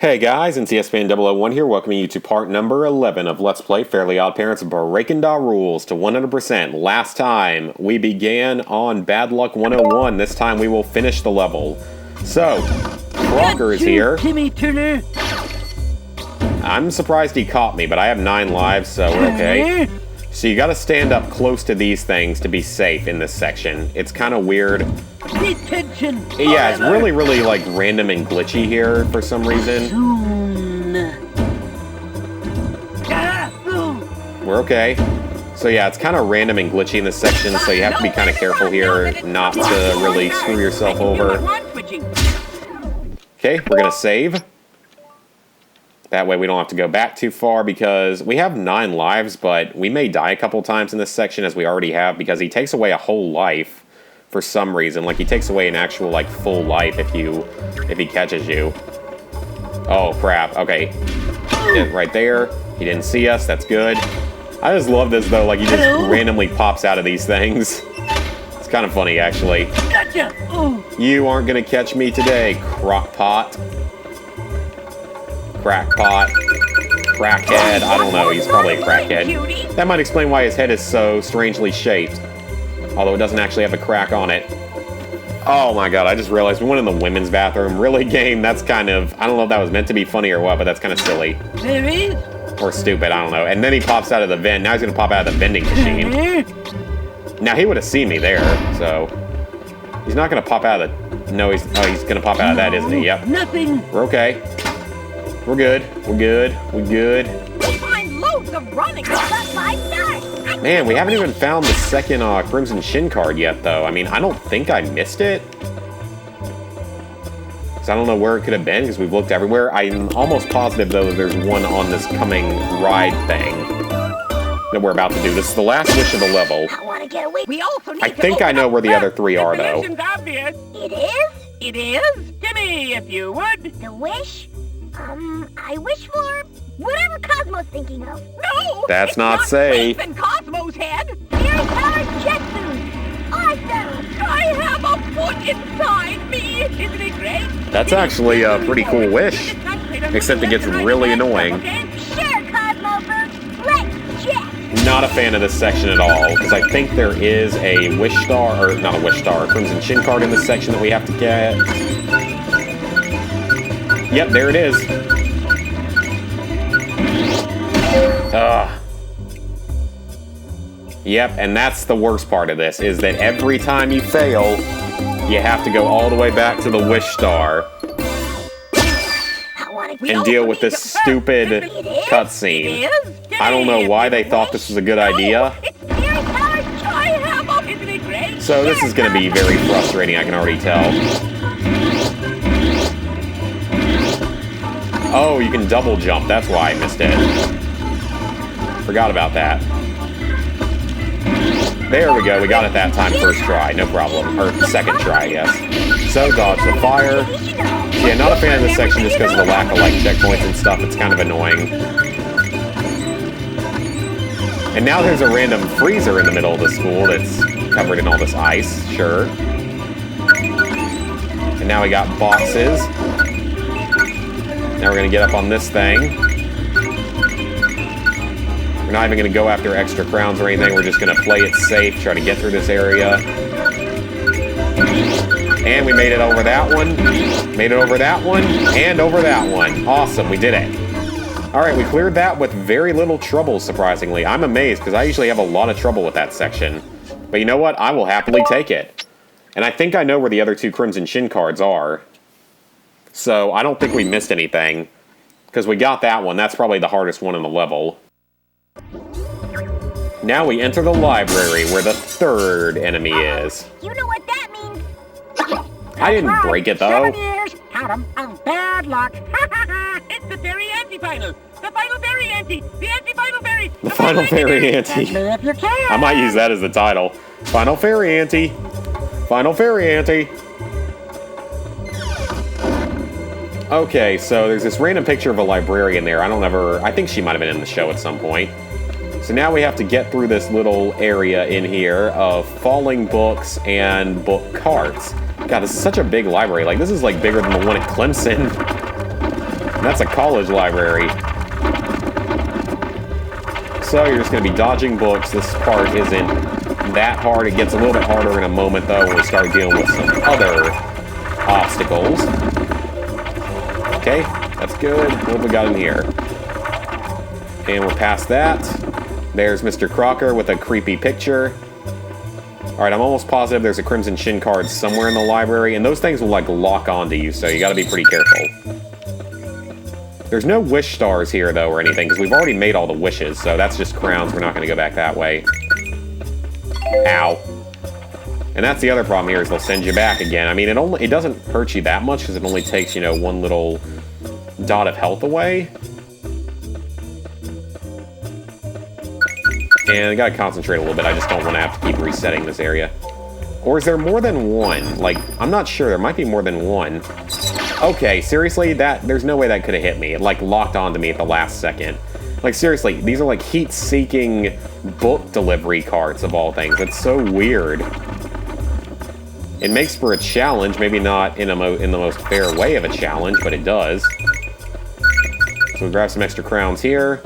Hey guys, NCSFan001 here, welcoming you to part number 11 of Let's Play Fairly Odd Parents Breakin' Rules to 100%. Last time, we began on Bad Luck 101. This time we will finish the level. So, Crocker is here. Timmy Turner. I'm surprised he caught me, but I have 9 lives, so we're okay. So you gotta stand up close to these things to be safe in this section. It's kind of weird. Detention. Yeah, it's really, like, random and glitchy here for some reason. We're okay. So yeah, it's kind of random and glitchy in this section, so you have to be kind of careful here not to really screw yourself over. Okay, we're gonna save. That way we don't have to go back too far because we have 9 lives, but we may die a couple times in this section as we already have because he takes away a whole life for some reason. Like, he takes away an actual, like, full life if he catches you. Oh, crap. Okay. Right there. He didn't see us. That's good. I just love this, though. Like, he just randomly pops out of these things. It's kind of funny, actually. Gotcha. You aren't gonna catch me today, crockpot. Crackpot. Crackhead. I don't know. He's probably a crackhead. That might explain why his head is so strangely shaped. Although it doesn't actually have a crack on it. Oh my god, I just realized we went in the women's bathroom. Really, game? That's kind of... I don't know if that was meant to be funny or what, but that's kind of silly. Ferry. Or stupid, I don't know. And then he pops out of the vent. Now he's going to pop out of the vending machine. Now, he would have seen me there, so... He's not going to pop out of the... No, he's going to pop out of that, isn't he? Yep. Nothing. We're okay. We're good. We're good. We're good. We find loads of running about 5 stars. Man, we haven't even found the second Crimson Shin card yet, though. I mean, I don't think I missed it. Because I don't know where it could have been, because we've looked everywhere. I'm almost positive, though, that there's one on this coming ride thing that we're about to do. This is the last wish of the level. I want to get away. We also need I think I know where the other 3 are, though. It is? It is? Timmy, if you would. The wish? I wish for whatever Cosmo's thinking of. No! That's not safe. In Cosmo's head. Here's our jet suit. Awesome. I have a foot inside me. Isn't it great? That's actually a pretty cool wish. Except it gets really annoying. Sure, Cosmoverse. Let's jet. Not a fan of this section at all, because I think there is a wish star, or not a wish star, a Crimson Shin card in this section that we have to get. Yep, there it is. Yep, and that's the worst part of this, is that every time you fail, you have to go all the way back to the wish star and deal with this stupid cutscene. I don't know why they thought this was a good idea. So this is going to be very frustrating, I can already tell. Oh, you can double jump. That's why I missed it. Forgot about that. There we go. We got it that time. First try. No problem. Or second try, I guess. So, dodge the fire. Yeah, not a fan of this section just because of the lack of, like, checkpoints and stuff. It's kind of annoying. And now there's a random freezer in the middle of the school that's covered in all this ice. Sure. And now we got boxes. Now we're going to get up on this thing. We're not even going to go after extra crowns or anything. We're just going to play it safe, try to get through this area. And we made it over that one. Made it over that one. And over that one. Awesome, we did it. Alright, we cleared that with very little trouble, surprisingly. I'm amazed, because I usually have a lot of trouble with that section. But you know what? I will happily take it. And I think I know where the other 2 Crimson Shin cards are. So, I don't think we missed anything. Because we got that one. That's probably the hardest one in the level. Now we enter the library, where the 3rd enemy is. You know what that means. I didn't break it, though. 7 years, count 'em, of bad luck. It's the Ferry anti-final. The final Ferry anti. The anti-final Ferry. The final Ferry anti. I might use that as the title. Final Ferry anti. Final Ferry anti. Okay, so there's this random picture of a librarian there. I think she might have been in the show at some point. So now we have to get through this little area in here of falling books and book carts. God, this is such a big library. Like, this is, like, bigger than the one at Clemson. That's a college library. So you're just going to be dodging books. This part isn't that hard. It gets a little bit harder in a moment, though, when we start dealing with some other obstacles. Okay, that's good. What have we got in here? And we're past that. There's Mr. Crocker with a creepy picture. Alright, I'm almost positive there's a Crimson Shin card somewhere in the library, and those things will, like, lock onto you, so you gotta be pretty careful. There's no wish stars here, though, or anything, because we've already made all the wishes, so that's just crowns. We're not gonna go back that way. Ow. And that's the other problem here, is they'll send you back again. I mean, it doesn't hurt you that much, because it only takes, you know, one little dot of health away. And I gotta concentrate a little bit. I just don't want to have to keep resetting this area. Or is there more than one? Like, I'm not sure. There might be more than one. Okay, seriously? There's no way that could have hit me. It, like, locked onto me at the last second. Like, seriously, these are, like, heat-seeking book delivery carts, of all things. It's so weird. It makes for a challenge. Maybe not in the most fair way of a challenge, but it does. So we grab some extra crowns here.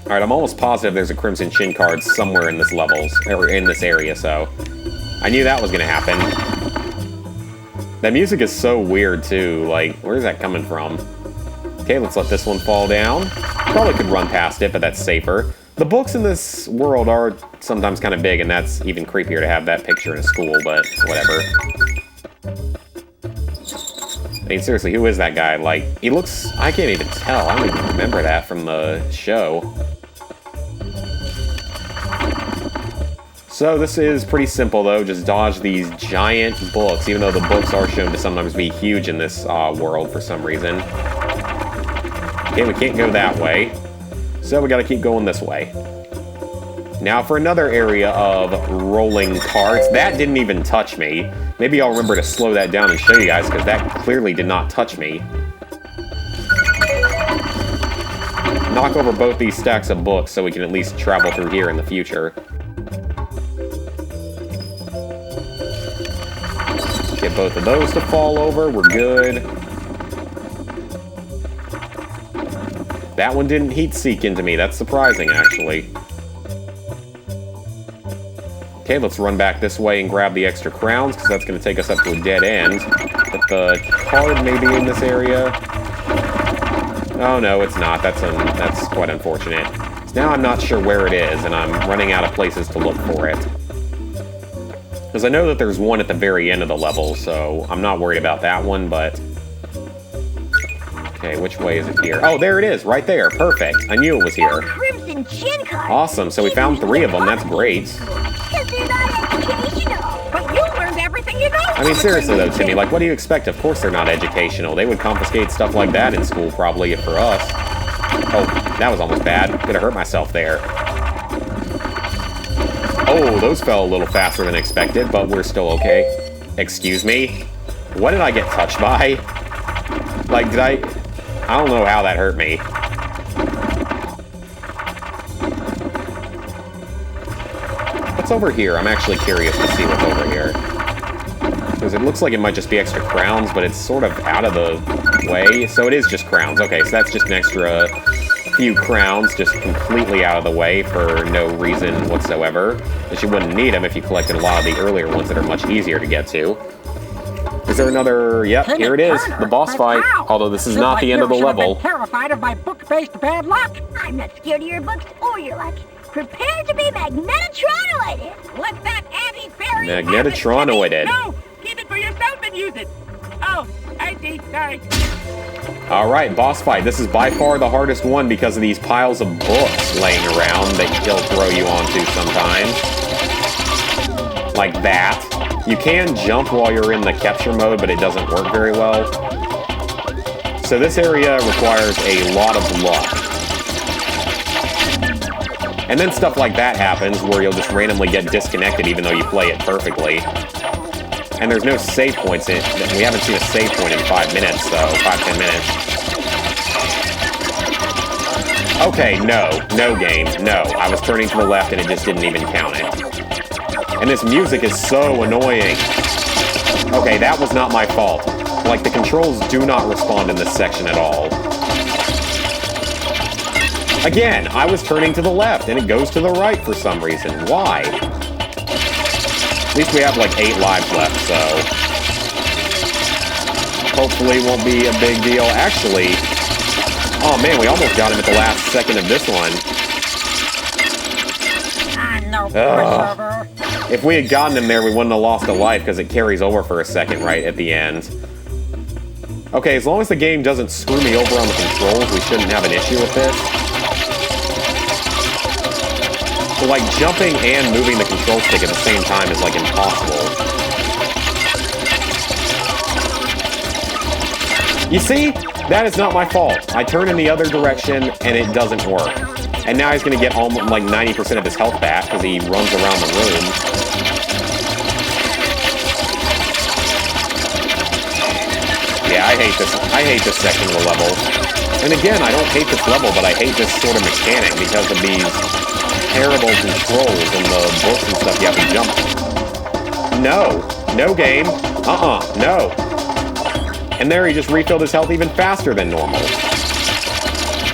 Alright, I'm almost positive there's a Crimson Shin card somewhere in this or in this area, so I knew that was gonna happen. That music is so weird, too. Like, where's that coming from? Okay, let's let this one fall down. Probably could run past it, but that's safer. The books in this world are sometimes kind of big, and that's even creepier to have that picture in a school, but whatever. I mean, seriously, who is that guy? Like, he looks... I can't even tell. I don't even remember that from the show. So this is pretty simple, though. Just dodge these giant books, even though the books are shown to sometimes be huge in this world for some reason. Okay, we can't go that way. So we gotta keep going this way. Now for another area of rolling carts. That didn't even touch me. Maybe I'll remember to slow that down and show you guys, because that clearly did not touch me. Knock over both these stacks of books so we can at least travel through here in the future. Get both of those to fall over. We're good. That one didn't heat-seek into me. That's surprising, actually. Okay, let's run back this way and grab the extra crowns, because that's going to take us up to a dead end. But the card may be in this area. Oh, no, it's not. That's quite unfortunate. So now I'm not sure where it is, and I'm running out of places to look for it. Because I know that there's one at the very end of the level, so I'm not worried about that one, but... Okay, which way is it here? Oh, there it is, right there. Perfect. I knew it was here. Crimson Shin card. Awesome, so we found 3 of them. That's great. Because they're not educational. But you learned everything you know. I mean, seriously though, Timmy, like, what do you expect? Of course they're not educational. They would confiscate stuff like that in school, probably, if for us. Oh, that was almost bad. Gonna hurt myself there. Oh, those fell a little faster than expected, but we're still okay. Excuse me? What did I get touched by? Like, I don't know how that hurt me. What's over here? I'm actually curious to see what's over here. Because it looks like it might just be extra crowns, but it's sort of out of the way. So it is just crowns. Okay, so that's just an extra few crowns, just completely out of the way for no reason whatsoever. Because you wouldn't need them if you collected a lot of the earlier ones that are much easier to get to. Is there another... Yep, here it is. The boss fight. Although this is not the end of the level. Terrified of my book-based bad luck. I'm not scared of your books or your luck. Prepare to be magnetronoided. Let that anti-fairy Magnetronoided. No, keep it for yourself and use it. Oh, I see. Sorry. Alright, boss fight. This is by far the hardest one because of these piles of books laying around that he'll throw you onto sometimes. Like that. You can jump while you're in the capture mode, but it doesn't work very well. So this area requires a lot of luck. And then stuff like that happens where you'll just randomly get disconnected even though you play it perfectly. And there's no save points in it. We haven't seen a save point in 5 minutes, so 5-10 minutes. Okay, no game, no. I was turning to the left and it just didn't even count it. And this music is so annoying. Okay, that was not my fault. Like, the controls do not respond in this section at all. Again, I was turning to the left, and it goes to the right for some reason. Why? At least we have, like, 8 lives left, so... hopefully won't be a big deal. Actually... oh, man, we almost got him at the last second of this one. If we had gotten him there, we wouldn't have lost a life, because it carries over for a second right at the end. Okay, as long as the game doesn't screw me over on the controls, we shouldn't have an issue with this. So, like, jumping and moving the control stick at the same time is, like, impossible. You see? That is not my fault. I turn in the other direction, and it doesn't work. And now he's going to get almost, like, 90% of his health back, because he runs around the room. Yeah, I hate this section of the level. And again, I don't hate this level, but I hate this sort of mechanic because of these terrible controls and the books and stuff you have to jump. No. No game. No. And there he just refilled his health even faster than normal.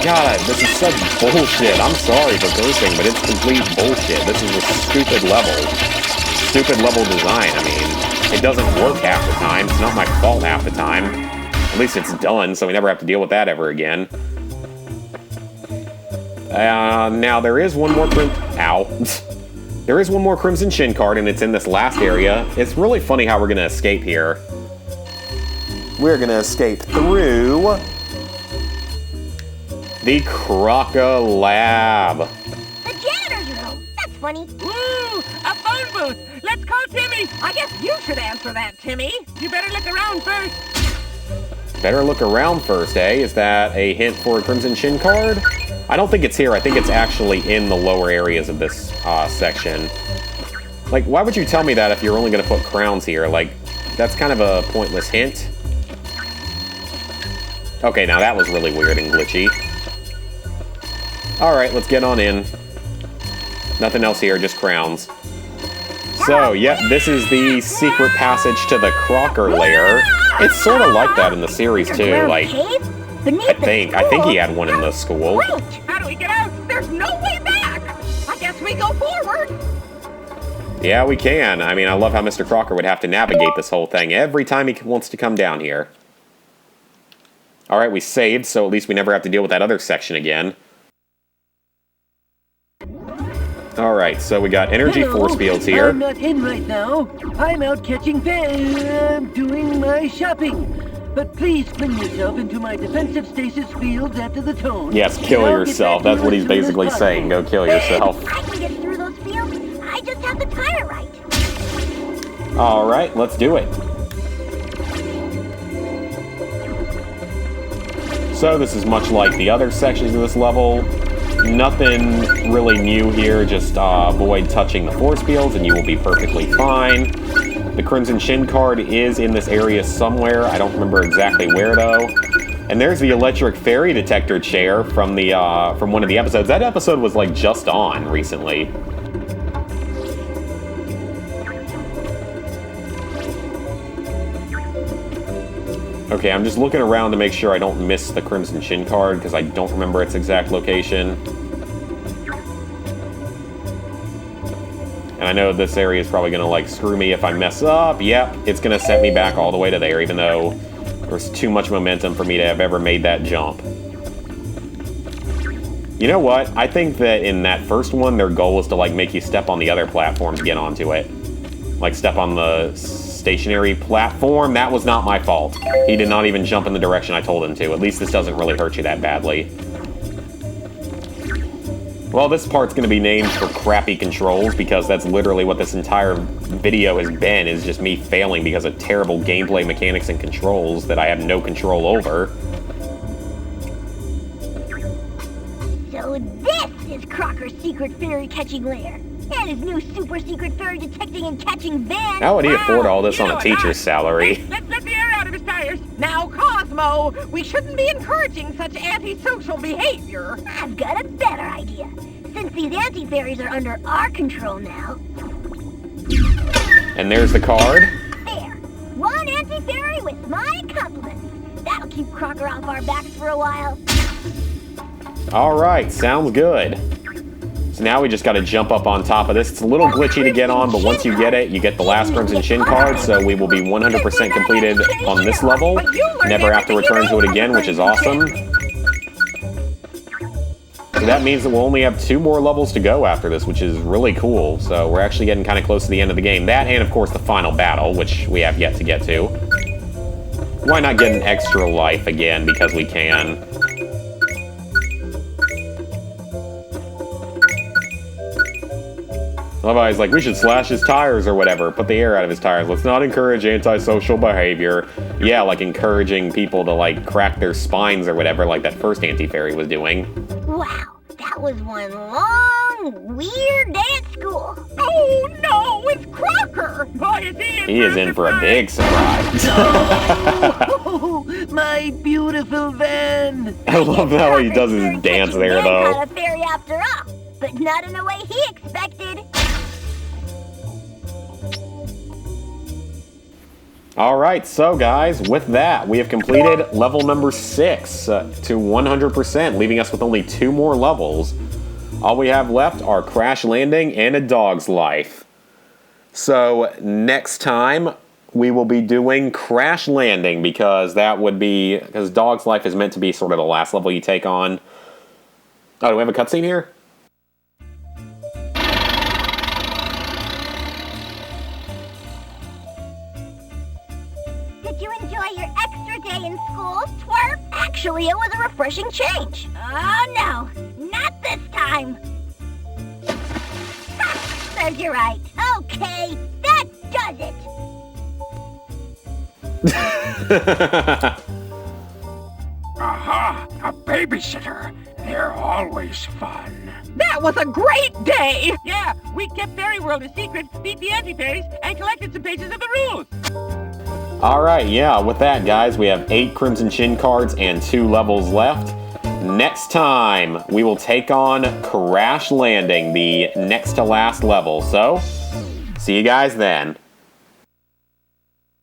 God, this is such bullshit. I'm sorry for cursing, but it's complete bullshit. This is a stupid level. Stupid level design, I mean. It doesn't work half the time. It's not my fault half the time. At least it's done, so we never have to deal with that ever again. Now, there is one more There is one more Crimson Shin card, and it's in this last area. It's really funny how we're going to escape here. We're going to escape through the Crocker Lab. The janitor's room. That's funny. Ooh, a phone booth. Let's call Timmy. I guess you should answer that, Timmy. You better look around first. Better look around first, eh? Is that a hint for a Crimson Shin card? I don't think it's here. I think it's actually in the lower areas of this section. Like, why would you tell me that if you're only going to put crowns here? Like, that's kind of a pointless hint. Okay, now that was really weird and glitchy. Alright, let's get on in. Nothing else here, just crowns. So, yep, this is the secret passage to the Crocker lair. It's sort of like that in the series, too. Like, I think he had one in the school. How do we get out? There's no way back. I guess we go forward. Yeah, we can. I mean, I love how Mr. Crocker would have to navigate this whole thing every time he wants to come down here. Alright, we saved, so at least we never have to deal with that other section again. Alright, so we got energy force fields here. I'm not in right now. I'm out catching doing my shopping. But please bring yourself into my defensive stasis fields after the tone. Yes, kill yourself. That's what he's basically saying. Go kill yourself. I can get through those fields. I just have to time it right. Alright, let's do it. So this is much like the other sections of this level. Nothing really new here, just avoid touching the force fields and you will be perfectly fine. The Crimson Shin card is in this area somewhere. I don't remember exactly where though. And there's the electric fairy detector chair from the from one of the episodes. That episode was like just on recently. Okay, I'm just looking around to make sure I don't miss the Crimson Shin card, because I don't remember its exact location. And I know this area is probably going to, like, screw me if I mess up. Yep, it's going to set me back all the way to there, even though there's too much momentum for me to have ever made that jump. You know what? I think that in that first one, their goal was to, like, make you step on the other platform to get onto it. Like, step on the stationary platform. That was not my fault. He did not even jump in the direction I told him to. At least this doesn't really hurt you that badly. Well, this part's going to be named for crappy controls, because that's literally what this entire video has been, is just me failing because of terrible gameplay mechanics and controls that I have no control over. So this is Crocker's secret fairy catching lair. And his new super secret fairy detecting and catching van. How would he afford all this on a teacher's salary? Hey, let's let the air out of his tires. Now, Cosmo, we shouldn't be encouraging such antisocial behavior. I've got a better idea. Since these anti-fairies are under our control now. And there's the card. There. One anti-fairy with my compliments. That'll keep Crocker off our backs for a while. All right, sounds good. So now we just got to jump up on top of this. It's a little glitchy to get on, but once you get it, you get the last Crimson Shin card, so we will be 100% completed on this level. Never have to return to it again, which is awesome. So that means that we'll only have 2 more levels to go after this, which is really cool. So we're actually getting kind of close to the end of the game. That and, of course, the final battle, which we have yet to get to. Why not get an extra life again, because we can. Otherwise, like, we should slash his tires or whatever. Put the air out of his tires. Let's not encourage antisocial behavior. Yeah, like encouraging people to, like, crack their spines or whatever, like that first anti-fairy was doing. Wow, that was one long, weird day at school. Oh no, it's Crocker! Boy, He is in for a big surprise. Oh, my beautiful van. I love how he does his dance there, though. Caught a fairy after all, but not in the way he expected. Alright, so guys, with that, we have completed level number 6 to 100%, leaving us with only 2 more levels. All we have left are Crash Landing and A Dog's Life. So, next time, we will be doing Crash Landing, because Dog's Life is meant to be sort of the last level you take on. Oh, do we have a cutscene here? Did you enjoy your extra day in school, twerp? Actually, it was a refreshing change. Oh no, not this time. Ha, serves you right. Okay, that does it. Aha! A babysitter. They're always fun. That was a great day! Yeah, we kept Fairy World a secret, beat the anti-fairies, and collected some pages of the rules. Alright, yeah, with that, guys, we have 8 Crimson Shin cards and 2 levels left. Next time, we will take on Crash Landing, the next to last level. So, see you guys then.